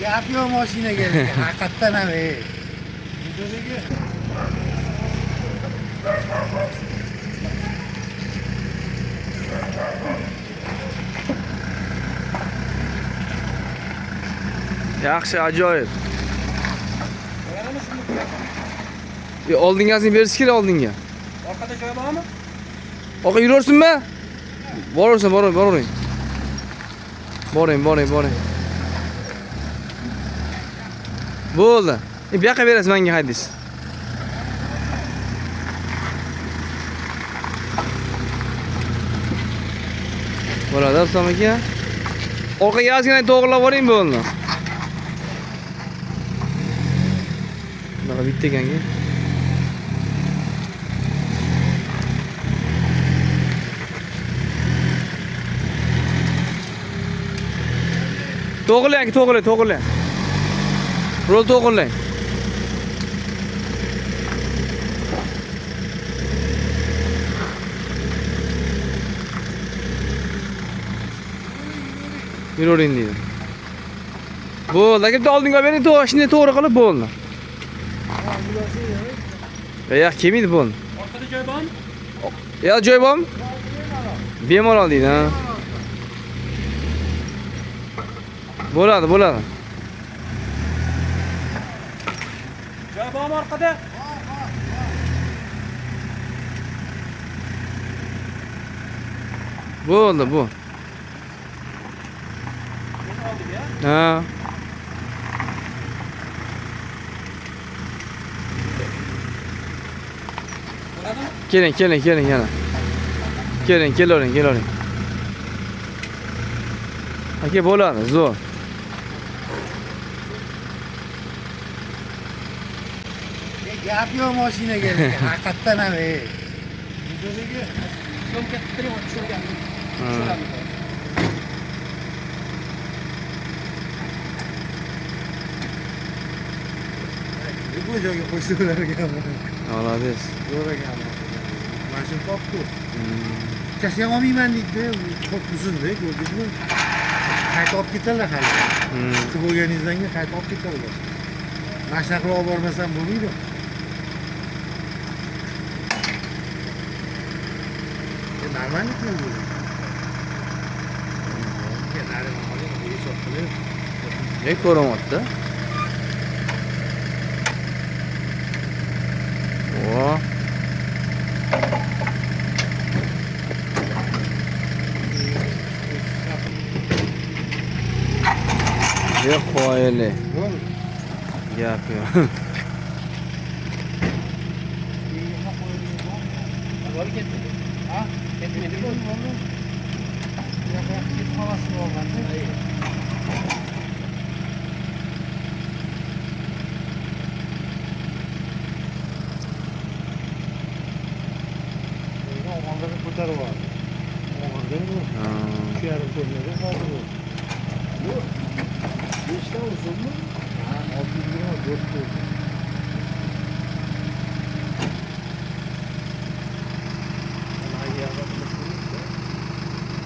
Gap yo'q mashinaga. Haqiqatdan ham Yaxshi, ajoyib. Oldingazini berish kerak oldinga. Orqada joy bormi? Orqa yurursinmi? Boraversin, boravering. Boring. Bo'ldi. Bu yoqqa berasiz menga haydis. Bo'ladi, assalomu aka. Orqa gazini to'g'rilab boring bo'ldi. Mana bitta ekanga. To'g'rilang. Rol to'g'rilang. Yuravering deydi. Bo'ldi, aka bitta oldinga bering, shunday to'g'ri qilib bo'ldi. Yo'q, kelmaydi bo'ldi. Orqada joy bormi? Yo'q, joy bormi? Bemalol deydi, ha. Bo'ladi. Joy bormi orqada? Bo'ldi, bu. Ha. Keling yana. Kelavering. Aka bo'ladi, zo'r. gap yo'q mashinaga. Haqiqatdan ham Syomka qilib tushirgan. bu joyga qo'ysa ularga. Olasiz. Zo'r ekan. Mashina topdi. Ikkasi ham olmayman deydi. Çok uzun-da, ko'rdingizmi? Qayta olib ketadilar hali. Chiqib bo'lganingizdan keyin qayta olib ketadilar. Mashina qilib olib bormasam bo'lmaydi. Nормально qilib. Ne ko'ramoqda? O. Ne qo'yili. Gap yo'q. Ha? Ketmedi mi? Ko'tarib oldi. O'g'irdan bu. Shu yarim ko'rmadi hozir bu. Bu 5 ta uzunmi? Ha, 6 4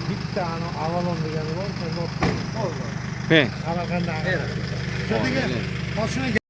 bitta avalon degani bor, sen olib qo'y. He. Qaraganda. Mashina